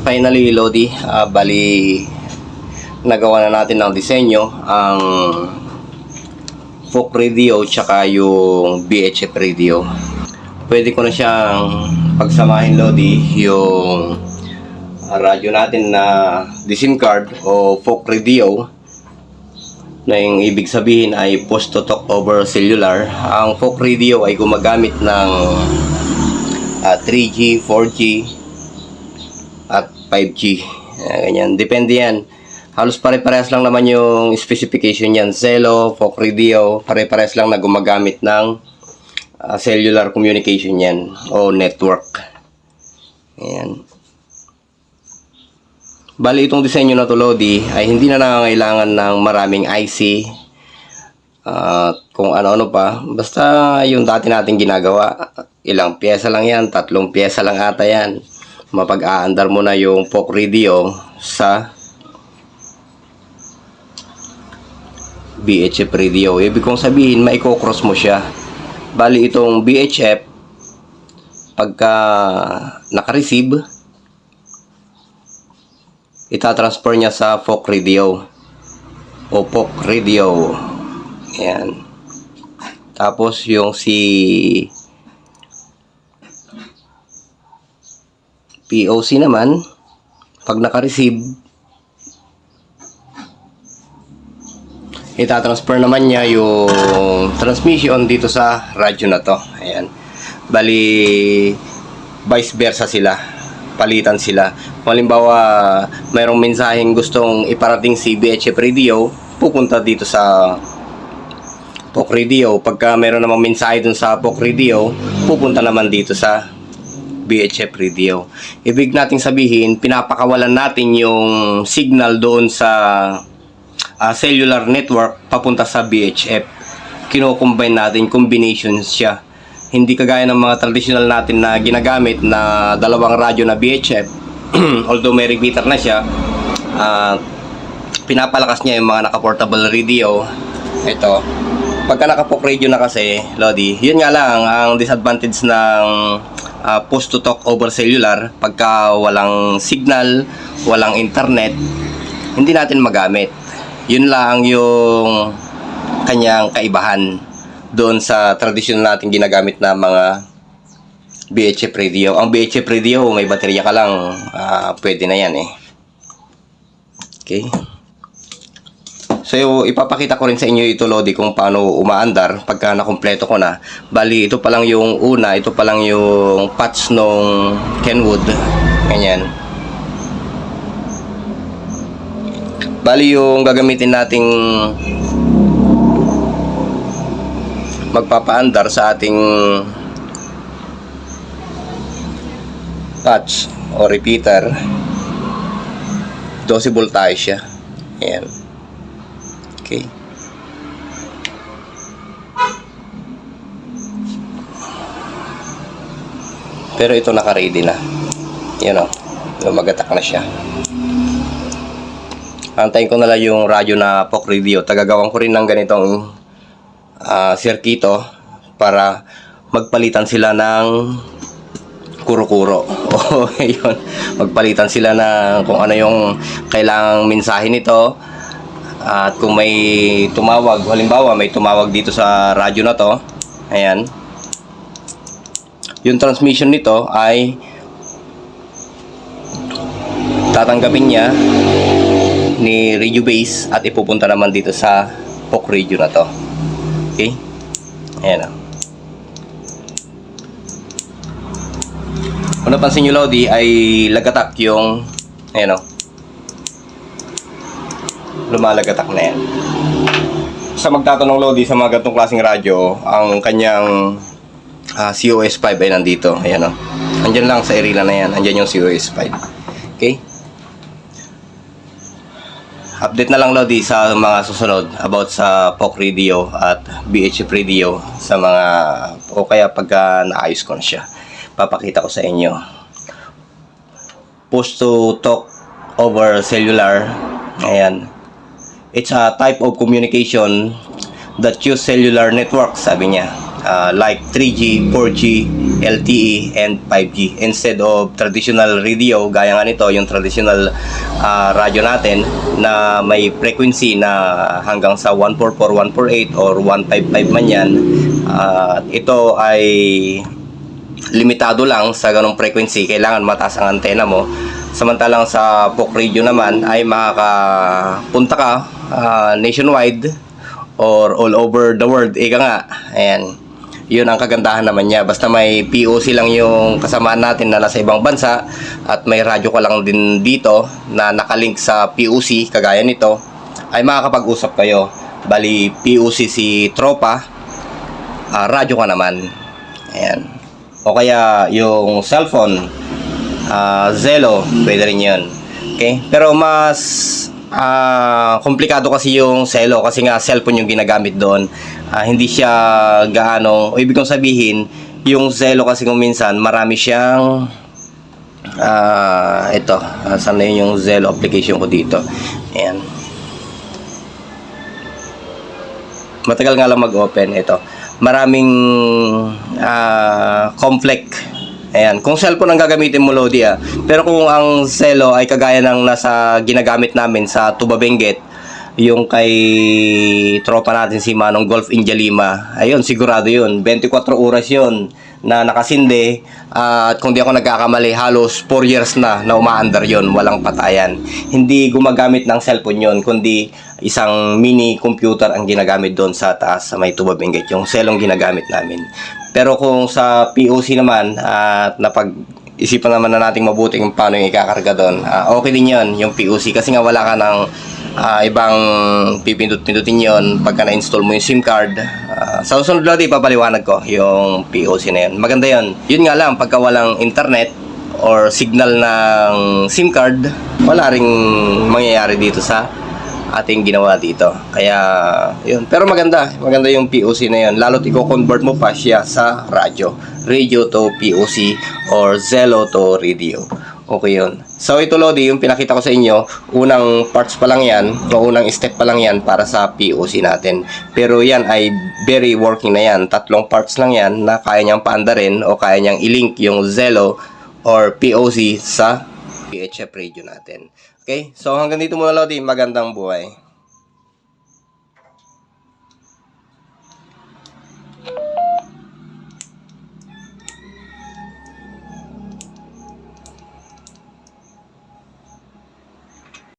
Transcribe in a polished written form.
Finally, Lodi, bali nagawa na natin ng disenyo ang Folk Radio tsaka yung BHF Radio. Pwede ko na siyang pagsamahin, Lodi, yung radyo natin na SIM card o Folk Radio, na yung ibig sabihin ay push to talk over cellular. Ang Folk Radio ay gumagamit ng 3G, 4G at 5G. Ganyan, depende yan. Halos pare-parehas lang naman yung specification yan. Celo, Folk Radio, pare-parehas lang na gumagamit ng cellular communication yan o network. Ayan. Bali, itong disenyo na to, Lodi, ay hindi na nangangailangan ng maraming IC kung ano-ano pa. Basta yung dati natin ginagawa, ilang pyesa lang yan, 3 pyesa lang ata yan. Mapag-aandar mo na yung Folk Radio sa BHF Radio. Ibig kong sabihin, maiko-cross mo siya. Bali, itong BHF, pagka naka-receive, itatransfer niya sa Folk Radio o Folk Radio. Ayan. Tapos yung si POC naman, pag naka-receive, itatransfer naman niya yung transmission dito sa radyo na to. Ayan. Bali, vice versa sila. Palitan sila. Kung halimbawa, mayroong mensaheng gustong iparating si BHF Radio, pupunta dito sa Folk Radio. Pagka mayroon namang mensahe dun sa Folk Radio, pupunta naman dito sa BHF Radio. Ibig nating sabihin, pinapakawalan natin yung signal doon sa cellular network papunta sa BHF. Kino-combine natin, combinations siya. Hindi kagaya ng mga traditional natin na ginagamit na dalawang radyo na BHF. Although may repeater na siya, pinapalakas niya yung mga naka-portable radio. Ito, pagka naka-Folk Radio na kasi, Lodi, yun nga lang ang disadvantage ng push to talk over cellular. Pagka walang signal, walang internet, hindi natin magamit. Yun lang yung kanyang kaibahan doon sa traditional natin ginagamit na mga BHF Radio. Ang BHF Radio, may baterya ka lang, pwede na yan eh. Okay. So, ipapakita ko rin sa inyo ito, Lodi, kung paano umaandar pagka nakumpleto ko na. Bali, ito pa lang yung una, ito pa lang yung patch nung Kenwood. Ganyan. Bali, yung gagamitin nating magpapaandar sa ating patch o repeater, 12 voltage siya. Ayan. Okay. Pero ito naka-ready na. Yan o. Lumagatak na siya. Antayin ko na lang yung radyo na Folk Radio. Tagagawan ko rin ng ganitong sirkito para magpalitan sila ng kuro-kuro. O, yun. Magpalitan sila ng kung ano yung kailangang mensahe nito. At kung may tumawag, halimbawa may tumawag dito sa radyo na to, ayan, yung transmission nito ay tatanggapin niya ni radio base at ipupunta naman dito sa Folk Radio na to. Okay? Ayan o. Kung napansin nyo, Lodi, ay lagatak yung, ayan o, lumalagatak na yan. Sa magtatanong, Lodi, sa mga ganitong klaseng radyo, ang kanyang COS5 ay nandito. Ayan o. Andyan lang sa erila na yan. Andyan yung COS5. Okay? Update na lang, Lodi, sa mga susunod about sa Folk Radio at BHF Radio sa mga, o kaya pagka naayos ko na siya, papakita ko sa inyo. Push to talk over cellular. Ayan. It's a type of communication that use cellular network, sabi niya. like 3G, 4G, LTE, and 5G. Instead of traditional radio, gaya nga nito, yung traditional radyo natin na may frequency na hanggang sa 144, 148, or 155 man yan. Ito ay limitado lang sa ganong frequency. Kailangan mataas ang antena mo. Samantalang sa POC radio naman ay makakapunta ka nationwide or all over the world. Ika nga. Ayan. Yun ang kagandahan naman niya. Basta may POC lang yung kasamaan natin na nasa ibang bansa at may radyo ka lang din dito na nakalink sa POC kagaya nito, ay makakapag-usap kayo. Bali, POC si tropa, radyo ka naman. Ayan. O kaya yung cellphone, Zelo, pwede rin yun. Okay? Pero mas komplikado kasi yung Zelo kasi nga cellphone yung ginagamit doon. Hindi siya gaano, o ibig kong sabihin, yung Zelo kasi kung minsan marami siyang ito, saan na yun yung Zelo application ko dito. Ayan. Matagal nga lang mag-open ito. Maraming conflict. Ayan, kung cellphone ang gagamitin mo, Lodi, pero kung ang Zelo ay kagaya ng nasa ginagamit namin sa Tuba Benguet, yung kay tropa natin si Manong Golf India Lima, ayun, sigurado yun, 24 oras yun na nakasindi, at kung di ako nagkakamali, halos 4 years na umaandar yun, walang patayan. Hindi gumagamit ng cellphone yun, kundi isang mini computer ang ginagamit doon sa taas sa may Tuba Benguet, yung Zelong ginagamit namin. Pero kung sa POC naman, at napag-isipan naman na nating mabuti kung paano yung ikakarga doon, okay din yun, yung POC, kasi nga wala ka ng ibang pipindut-pindutin yun pagka na-install mo yung SIM card. Sa susunod, Lodi, papaliwanag ko yung POC na yun. Maganda yun. Yun nga lang, pagka walang internet or signal ng SIM card, wala ring mangyayari dito sa ating ginawa dito. Kaya, yun. Pero maganda yung POC na yun. Lalo't i-convert mo pa siya sa radyo. Radio to POC or Zelo to radio. Okay yun. So, ito, Lodi, yung pinakita ko sa inyo, unang parts pa lang yan, o unang step pa lang yan para sa POC natin. Pero yan ay very working na yan. 3 parts lang yan na kaya niyang paandarin o kaya niyang i-link yung Zelo or POC sa PHF radio natin. Okay? So, hanggang dito muna, Lodi. Magandang buhay.